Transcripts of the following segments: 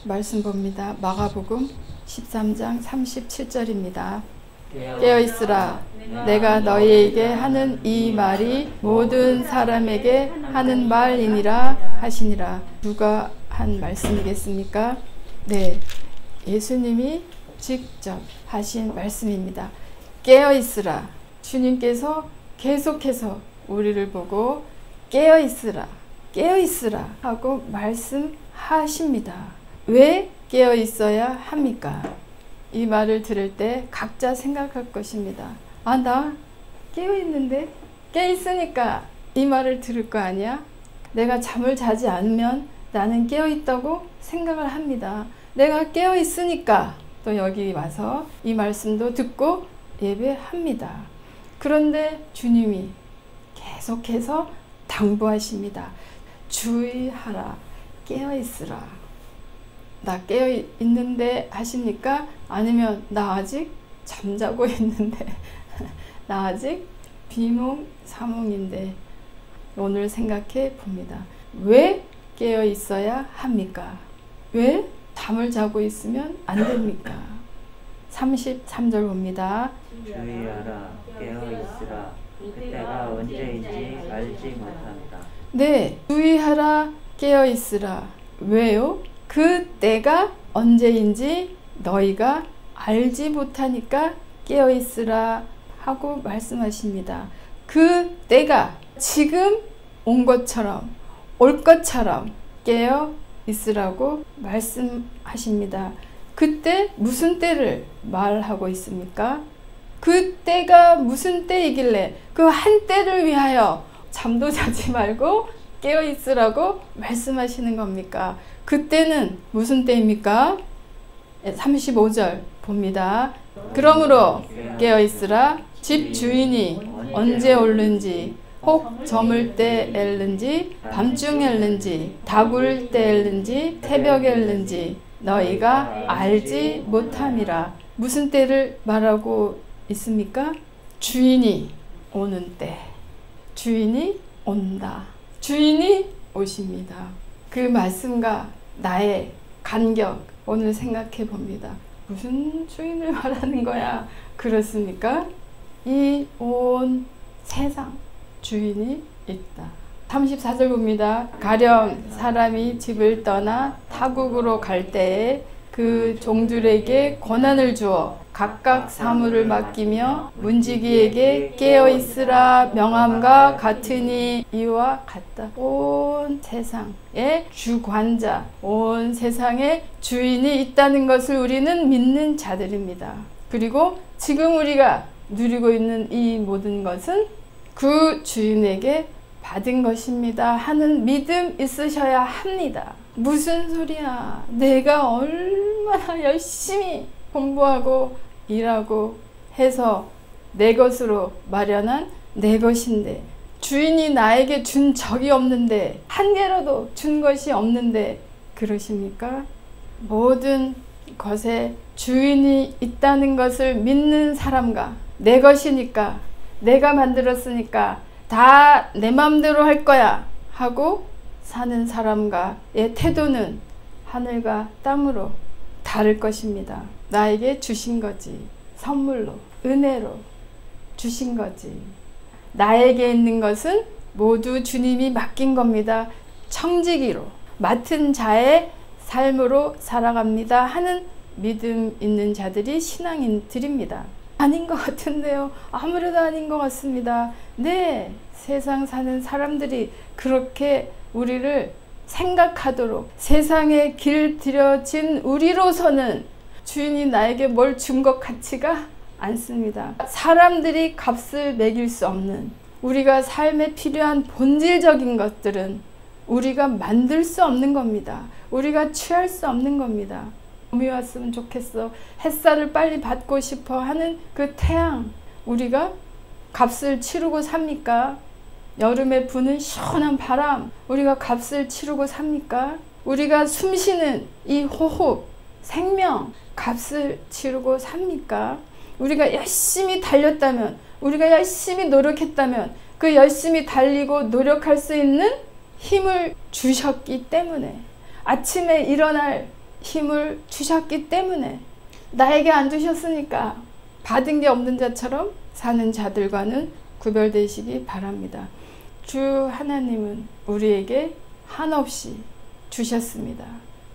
말씀 봅니다. 마가복음 13장 37절입니다. 깨어있으라. 내가 너희에게 하는 이 말이 모든 사람에게 하는 말이니라 하시니라. 누가 한 말씀이겠습니까? 네, 예수님이 직접 하신 말씀입니다. 깨어있으라. 주님께서 계속해서 우리를 보고 깨어있으라, 깨어있으라 하고 말씀하십니다. 왜 깨어있어야 합니까? 이 말을 들을 때 각자 생각할 것입니다. 아, 나 깨어있는데? 깨어있으니까 이 말을 들을 거 아니야? 내가 잠을 자지 않으면 나는 깨어있다고 생각을 합니다. 내가 깨어있으니까 또 여기 와서 이 말씀도 듣고 예배합니다. 그런데 주님이 계속해서 당부하십니다. 주의하라, 깨어있으라. 나 깨어있는데 하십니까? 아니면 나 아직 잠자고 있는데 나 아직 비몽사몽인데. 오늘 생각해 봅니다. 왜 깨어있어야 합니까? 왜 잠을 자고 있으면 안 됩니까? 33절 봅니다. 주의하라, 깨어있으라. 그때가 언제인지 알지 못한다. 네, 주의하라, 깨어있으라. 왜요? 그 때가 언제인지 너희가 알지 못하니까 깨어있으라 하고 말씀하십니다. 그 때가 지금 온 것처럼, 올 것처럼 깨어있으라고 말씀하십니다. 그때 무슨 때를 말하고 있습니까? 그 때가 무슨 때이길래 그 한 때를 위하여 잠도 자지 말고 깨어있으라고 말씀하시는 겁니까? 그때는 무슨 때입니까? 35절 봅니다. 그러므로 깨어있으라. 집 주인이 언제 올는지, 혹 저물 때 엘는지, 밤중에 엘는지, 다굴 때 엘는지, 새벽에 엘는지 너희가 알지 못함이라. 무슨 때를 말하고 있습니까? 주인이 오는 때. 주인이 온다. 주인이 오십니다. 그 말씀과 나의 간격, 오늘 생각해 봅니다. 무슨 주인을 말하는 거야? 그렇습니까? 이 온 세상 주인이 있다. 34절 봅니다. 가령 사람이 집을 떠나 타국으로 갈 때에 그 종들에게 권한을 주어 각각 사물을 맡기며 문지기에게 깨어있으라 명함과 같으니 이와 같다. 온 세상의 주관자, 온 세상의 주인이 있다는 것을 우리는 믿는 자들입니다. 그리고 지금 우리가 누리고 있는 이 모든 것은 그 주인에게 받은 것입니다 하는 믿음 있으셔야 합니다. 무슨 소리야? 내가 얼마나 열심히 공부하고 일하고 해서 내 것으로 마련한 내 것인데, 주인이 나에게 준 적이 없는데, 한 개라도 준 것이 없는데 그러십니까? 모든 것에 주인이 있다는 것을 믿는 사람과 내 것이니까, 내가 만들었으니까 다 내 마음대로 할 거야 하고 사는 사람과의 태도는 하늘과 땅으로 다를 것입니다. 나에게 주신 거지. 선물로, 은혜로 주신 거지. 나에게 있는 것은 모두 주님이 맡긴 겁니다. 청지기로, 맡은 자의 삶으로 살아갑니다 하는 믿음 있는 자들이 신앙인들입니다. 아닌 것 같은데요. 아무래도 아닌 것 같습니다. 네, 세상 사는 사람들이 그렇게 우리를 생각하도록, 세상에 길들여진 우리로서는 주인이 나에게 뭘 준 것 같지가 않습니다. 사람들이 값을 매길 수 없는, 우리가 삶에 필요한 본질적인 것들은 우리가 만들 수 없는 겁니다. 우리가 취할 수 없는 겁니다. 봄이 왔으면 좋겠어, 햇살을 빨리 받고 싶어 하는 그 태양, 우리가 값을 치르고 삽니까? 여름에 부는 시원한 바람, 우리가 값을 치르고 삽니까? 우리가 숨쉬는 이 호흡, 생명, 값을 치르고 삽니까? 우리가 열심히 달렸다면, 우리가 열심히 노력했다면 그 열심히 달리고 노력할 수 있는 힘을 주셨기 때문에, 아침에 일어날 힘을 주셨기 때문에, 나에게 안 주셨으니까 받은 게 없는 자처럼 사는 자들과는 구별되시기 바랍니다. 주 하나님은 우리에게 한없이 주셨습니다.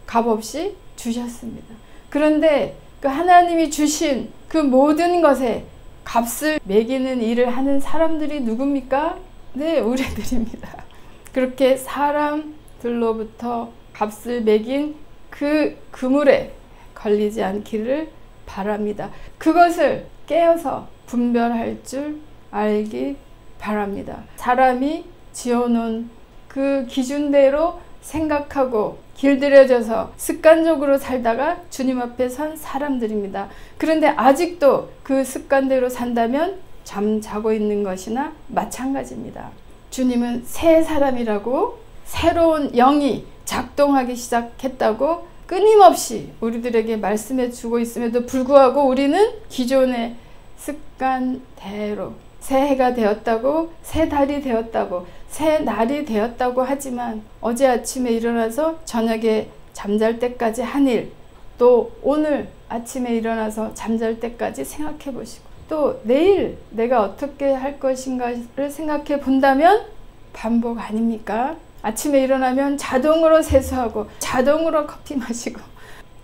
값없이 주셨습니다. 그런데 그 하나님이 주신 그 모든 것에 값을 매기는 일을 하는 사람들이 누굽니까? 네, 우리들입니다. 그렇게 사람들로부터 값을 매긴 그 그물에 걸리지 않기를 바랍니다. 그것을 깨어서 분별할 줄 알기 바랍니다. 사람이 지어놓은 그 기준대로 생각하고 길들여져서 습관적으로 살다가 주님 앞에 선 사람들입니다. 그런데 아직도 그 습관대로 산다면 잠자고 있는 것이나 마찬가지입니다. 주님은 새 사람이라고, 새로운 영이 작동하기 시작했다고 끊임없이 우리들에게 말씀해 주고 있음에도 불구하고 우리는 기존의 습관대로 새 해가 되었다고, 새 달이 되었다고, 새 날이 되었다고 하지만 어제 아침에 일어나서 저녁에 잠잘 때까지 한 일, 또 오늘 아침에 일어나서 잠잘 때까지 생각해 보시고, 또 내일 내가 어떻게 할 것인가를 생각해 본다면 반복 아닙니까? 아침에 일어나면 자동으로 세수하고 자동으로 커피 마시고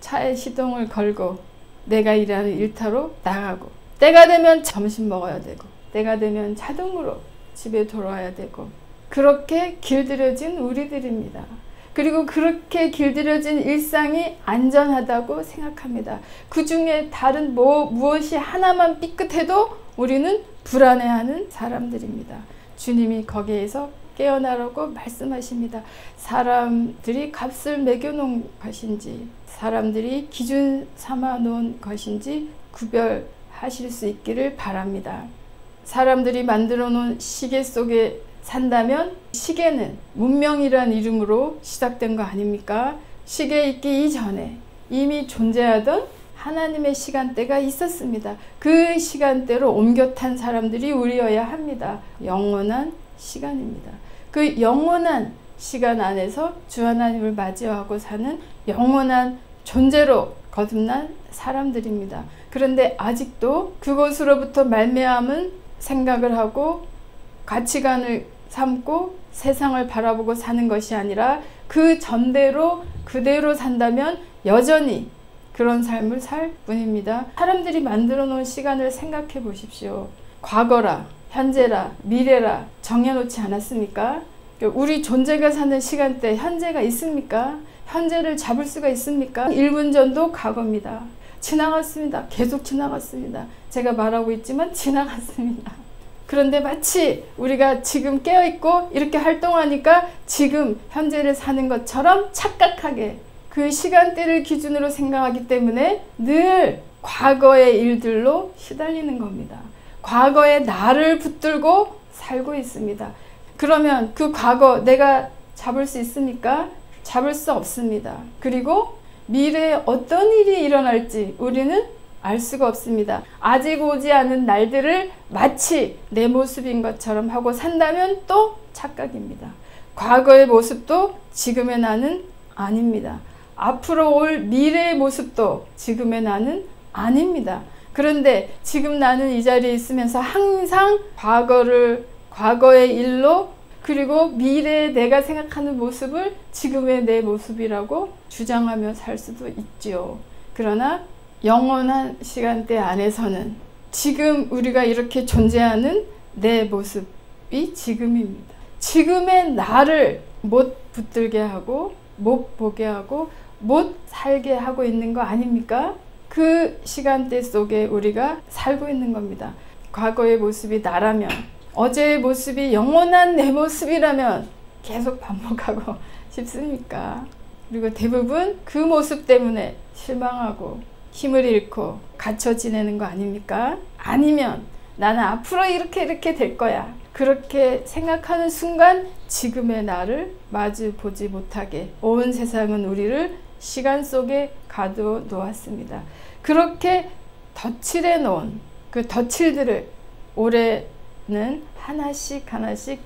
차에 시동을 걸고 내가 일하는 일터로 나가고, 때가 되면 점심 먹어야 되고, 때가 되면 자동으로 집에 돌아와야 되고, 그렇게 길들여진 우리들입니다. 그리고 그렇게 길들여진 일상이 안전하다고 생각합니다. 그 중에 다른 무엇이 하나만 삐끗해도 우리는 불안해하는 사람들입니다. 주님이 거기에서 깨어나라고 말씀하십니다. 사람들이 값을 매겨놓은 것인지, 사람들이 기준 삼아 놓은 것인지 구별하실 수 있기를 바랍니다. 사람들이 만들어 놓은 시계 속에 산다면 시계는 문명이란 이름으로 시작된 거 아닙니까? 시계 있기 이전에 이미 존재하던 하나님의 시간대가 있었습니다. 그 시간대로 옮겨 탄 사람들이 우리여야 합니다. 영원한 시간입니다. 그 영원한 시간 안에서 주 하나님을 맞이하고 사는 영원한 존재로 거듭난 사람들입니다. 그런데 아직도 그것으로부터 말미암은 생각을 하고 가치관을 삼고 세상을 바라보고 사는 것이 아니라 그 전대로 그대로 산다면 여전히 그런 삶을 살 뿐입니다. 사람들이 만들어 놓은 시간을 생각해 보십시오. 과거라, 현재라, 미래라 정해놓지 않았습니까? 우리 존재가 사는 시간대 현재가 있습니까? 현재를 잡을 수가 있습니까? 1분 전도 과거입니다. 지나갔습니다. 계속 지나갔습니다. 제가 말하고 있지만 지나갔습니다. 그런데 마치 우리가 지금 깨어있고 이렇게 활동하니까 지금 현재를 사는 것처럼 착각하게 그 시간대를 기준으로 생각하기 때문에 늘 과거의 일들로 시달리는 겁니다. 과거의 나를 붙들고 살고 있습니다. 그러면 그 과거 내가 잡을 수 있습니까? 잡을 수 없습니다. 그리고 미래에 어떤 일이 일어날지 우리는 알 수가 없습니다. 아직 오지 않은 날들을 마치 내 모습인 것처럼 하고 산다면 또 착각입니다. 과거의 모습도 지금의 나는 아닙니다. 앞으로 올 미래의 모습도 지금의 나는 아닙니다. 그런데 지금 나는 이 자리에 있으면서 항상 과거의 일로, 그리고 미래에 내가 생각하는 모습을 지금의 내 모습이라고 주장하며 살 수도 있지요. 그러나 영원한 시간대 안에서는 지금 우리가 이렇게 존재하는 내 모습이 지금입니다. 지금의 나를 못 붙들게 하고 못 보게 하고 못 살게 하고 있는 거 아닙니까? 그 시간대 속에 우리가 살고 있는 겁니다. 과거의 모습이 나라면, 어제의 모습이 영원한 내 모습이라면 계속 반복하고 싶습니까? 그리고 대부분 그 모습 때문에 실망하고 힘을 잃고 갇혀 지내는 거 아닙니까? 아니면 나는 앞으로 이렇게 될 거야. 그렇게 생각하는 순간 지금의 나를 마주 보지 못하게 온 세상은 우리를 시간 속에 가두어 놓았습니다. 그렇게 덧칠해 놓은 그 덧칠들을 올해는 하나씩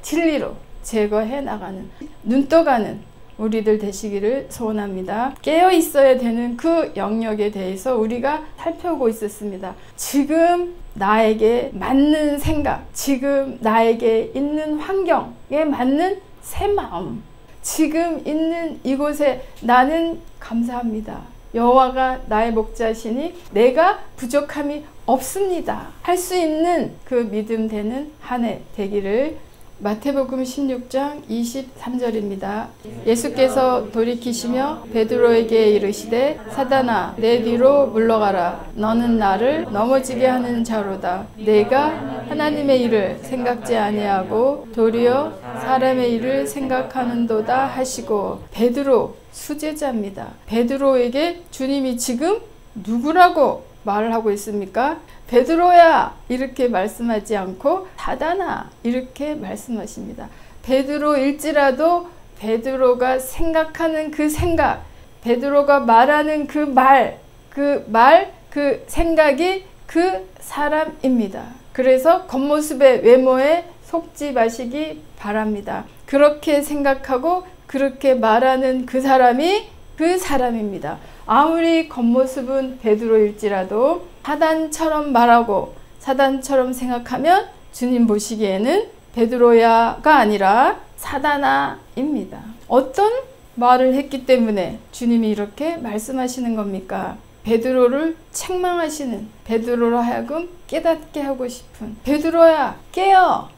진리로 제거해 나가는, 눈떠가는 우리들 되시기를 소원합니다. 깨어 있어야 되는 그 영역에 대해서 우리가 살펴보고 있었습니다. 지금 나에게 맞는 생각, 지금 나에게 있는 환경에 맞는 새 마음, 지금 있는 이곳에 나는 감사합니다. 여호와가 나의 목자시니 내가 부족함이 없습니다. 할 수 있는 그 믿음 되는 한 해 되기를. 마태복음 16장 23절입니다. 예수께서 돌이키시며 베드로에게 이르시되 사단아 내 뒤로 물러가라. 너는 나를 넘어지게 하는 자로다. 내가 하나님의 일을 생각지 아니하고 도리어 사람의 일을 생각하는도다 하시고. 베드로 수제자입니다. 베드로에게 주님이 지금 누구라고 말을 하고 있습니까? 베드로야 이렇게 말씀하지 않고 사단아 이렇게 말씀하십니다. 베드로일지라도 베드로가 생각하는 그 생각, 베드로가 말하는 그 말, 그 생각이 그 사람입니다. 그래서 겉모습의 외모에 속지 마시기 바랍니다. 그렇게 생각하고 그렇게 말하는 그 사람이 그 사람입니다. 아무리 겉모습은 베드로일지라도 사단처럼 말하고 사단처럼 생각하면 주님 보시기에는 베드로야가 아니라 사단아입니다. 어떤 말을 했기 때문에 주님이 이렇게 말씀하시는 겁니까? 베드로를 책망하시는, 베드로로 하여금 깨닫게 하고 싶은, 베드로야 깨어!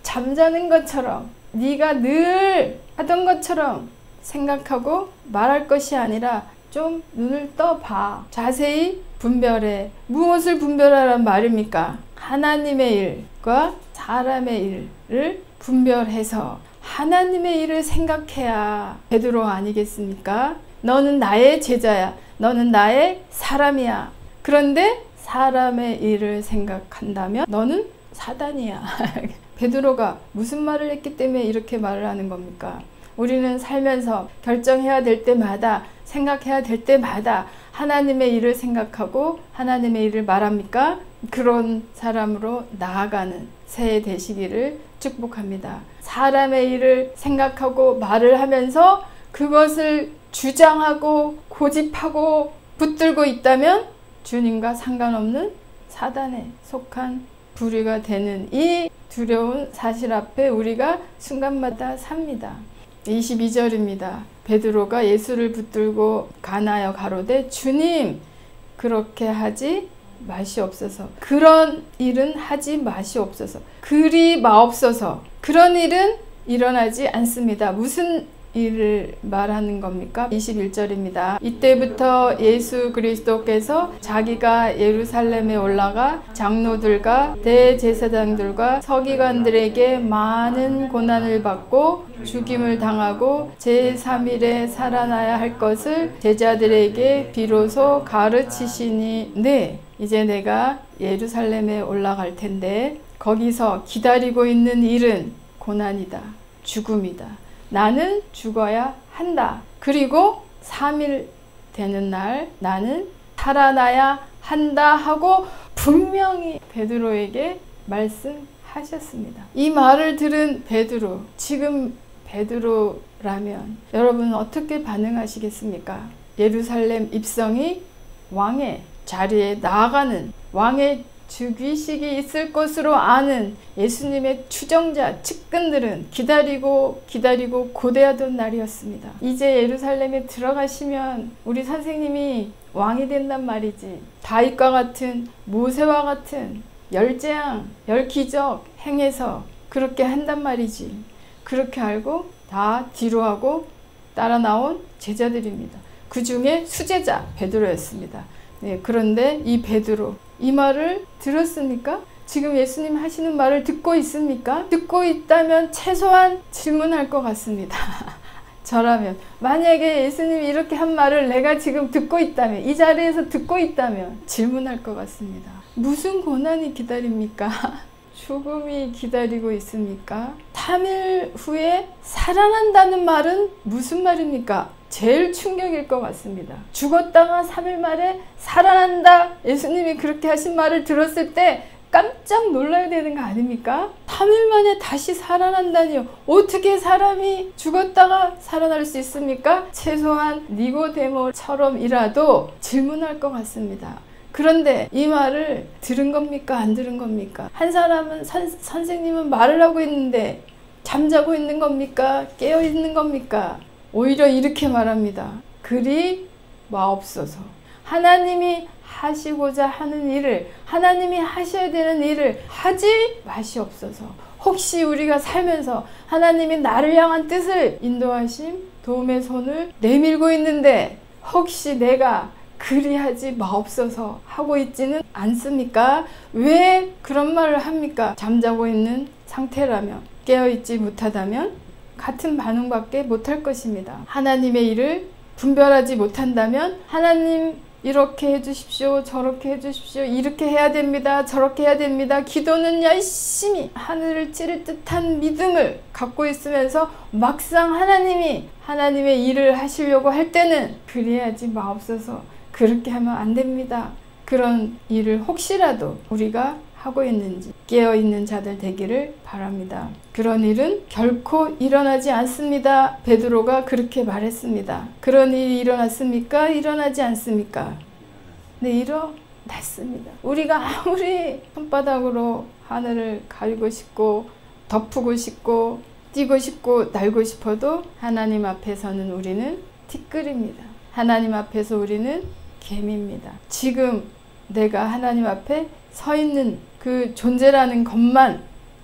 잠자는 것처럼 네가 늘 하던 것처럼 생각하고 말할 것이 아니라 좀 눈을 떠봐. 자세히 분별해. 무엇을 분별하란 말입니까? 하나님의 일과 사람의 일을 분별해서 하나님의 일을 생각해야 베드로 아니겠습니까? 너는 나의 제자야. 너는 나의 사람이야. 그런데 사람의 일을 생각한다면 너는 사단이야. 베드로가 무슨 말을 했기 때문에 이렇게 말을 하는 겁니까? 우리는 살면서 결정해야 될 때마다, 생각해야 될 때마다 하나님의 일을 생각하고 하나님의 일을 말합니까? 그런 사람으로 나아가는 새해 되시기를 축복합니다. 사람의 일을 생각하고 말을 하면서 그것을 주장하고 고집하고 붙들고 있다면 주님과 상관없는 사단에 속한 부류가 되는 이 두려운 사실 앞에 우리가 순간마다 삽니다. 22절입니다. 베드로가 예수를 붙들고 가나여 가로되 주님 그렇게 하지 마시옵소서. 그런 일은 하지 마시옵소서. 그리 마옵소서. 그런 일은 일어나지 않습니다. 무슨 일을 말하는 겁니까? 21절입니다. 이때부터 예수 그리스도께서 자기가 예루살렘에 올라가 장로들과 대제사장들과 서기관들에게 많은 고난을 받고 죽임을 당하고 제3일에 살아나야 할 것을 제자들에게 비로소 가르치시니 네, 이제 내가 예루살렘에 올라갈 텐데 거기서 기다리고 있는 일은 고난이다. 죽음이다. 나는 죽어야 한다. 그리고 3일 되는 날 나는 살아나야 한다 하고 분명히 베드로에게 말씀하셨습니다. 이 말을 들은 베드로, 지금 베드로라면 여러분 어떻게 반응하시겠습니까? 예루살렘 입성이 왕의 자리에 나아가는, 왕의 즉위식이 있을 것으로 아는 예수님의 추종자, 측근들은 기다리고 고대하던 날이었습니다. 이제 예루살렘에 들어가시면 우리 선생님이 왕이 된단 말이지. 다윗과 같은, 모세와 같은 열재앙, 열기적 행해서 그렇게 한단 말이지. 그렇게 알고 다 뒤로하고 따라 나온 제자들입니다. 그 중에 수제자 베드로였습니다. 네, 그런데 이 베드로 이 말을 들었습니까? 지금 예수님 하시는 말을 듣고 있습니까? 듣고 있다면 최소한 질문할 것 같습니다. 저라면 만약에 예수님이 이렇게 한 말을 내가 지금 듣고 있다면, 이 자리에서 듣고 있다면 질문할 것 같습니다. 무슨 고난이 기다립니까? 죽음이 기다리고 있습니까? 3일 후에 살아난다는 말은 무슨 말입니까? 제일 충격일 것 같습니다. 죽었다가 3일 만에 살아난다. 예수님이 그렇게 하신 말을 들었을 때 깜짝 놀라야 되는 거 아닙니까? 3일 만에 다시 살아난다니요. 어떻게 사람이 죽었다가 살아날 수 있습니까? 최소한 니고데모처럼이라도 질문할 것 같습니다. 그런데 이 말을 들은 겁니까? 안 들은 겁니까? 한 사람은 선생님은 말을 하고 있는데 잠자고 있는 겁니까? 깨어 있는 겁니까? 오히려 이렇게 말합니다. 그리 마옵소서. 하나님이 하시고자 하는 일을, 하나님이 하셔야 되는 일을 하지 마시옵소서. 혹시 우리가 살면서 하나님이 나를 향한 뜻을 인도하심, 도움의 손을 내밀고 있는데 혹시 내가 그리하지 마옵소서 하고 있지는 않습니까? 왜 그런 말을 합니까? 잠자고 있는 상태라면, 깨어있지 못하다면 같은 반응밖에 못할 것입니다. 하나님의 일을 분별하지 못한다면 하나님 이렇게 해주십시오, 저렇게 해주십시오, 이렇게 해야 됩니다, 저렇게 해야 됩니다. 기도는 열심히 하늘을 찌를 듯한 믿음을 갖고 있으면서 막상 하나님이 하나님의 일을 하시려고 할 때는 그리하지 마옵소서. 그렇게 하면 안 됩니다. 그런 일을 혹시라도 우리가 하고 있는지 깨어있는 자들 되기를 바랍니다. 그런 일은 결코 일어나지 않습니다. 베드로가 그렇게 말했습니다. 그런 일이 일어났습니까? 일어나지 않습니까? 네, 일어났습니다. 우리가 아무리 손바닥으로 하늘을 가리고 싶고 덮고 싶고 뛰고 싶고 날고 싶어도 하나님 앞에서는 우리는 티끌입니다. 하나님 앞에서 우리는 개미입니다. 지금 내가 하나님 앞에 서 있는 그 존재라는 것만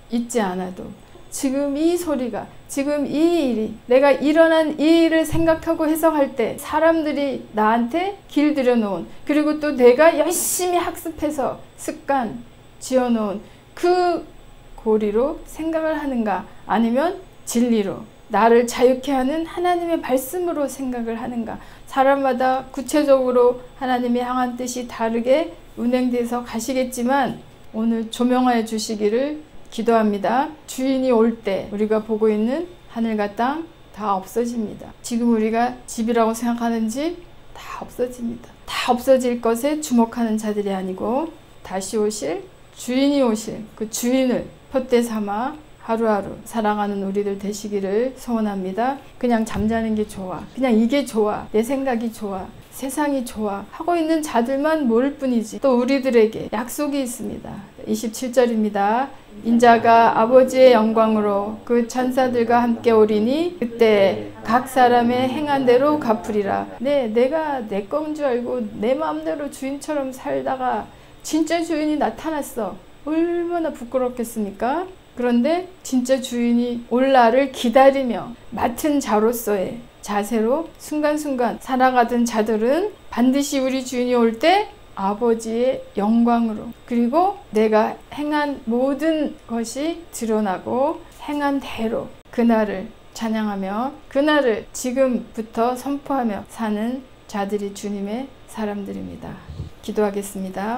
잊지 않아도 지금 이 소리가, 지금 이 일이, 내가 일어난 이 일을 생각하고 해석할 때 사람들이 나한테 길들여 놓은, 그리고 또 내가 열심히 학습해서 습관 지어놓은 그 고리로 생각을 하는가, 아니면 진리로 나를 자유케 하는 하나님의 말씀으로 생각을 하는가. 사람마다 구체적으로 하나님의 향한 뜻이 다르게 운행돼서 가시겠지만 오늘 조명하여 주시기를 기도합니다. 주인이 올 때 우리가 보고 있는 하늘과 땅 다 없어집니다. 지금 우리가 집이라고 생각하는 집 다 없어집니다. 다 없어질 것에 주목하는 자들이 아니고 다시 오실 주인이 오실 그 주인을 표대 삼아 하루하루 사랑하는 우리들 되시기를 소원합니다. 그냥 잠자는 게 좋아, 그냥 이게 좋아, 내 생각이 좋아, 세상이 좋아 하고 있는 자들만 모를 뿐이지 또 우리들에게 약속이 있습니다. 27절입니다. 인자가 아버지의 영광으로 그 천사들과 함께 오리니 그때 각 사람의 행한 대로 갚으리라. 네, 내가 내 건 줄 알고 내 마음대로 주인처럼 살다가 진짜 주인이 나타났어. 얼마나 부끄럽겠습니까? 그런데 진짜 주인이 올 날을 기다리며 맡은 자로서의 자세로 순간순간 살아가던 자들은 반드시 우리 주인이 올 때 아버지의 영광으로, 그리고 내가 행한 모든 것이 드러나고 행한 대로 그날을 찬양하며 그날을 지금부터 선포하며 사는 자들이 주님의 사람들입니다. 기도하겠습니다.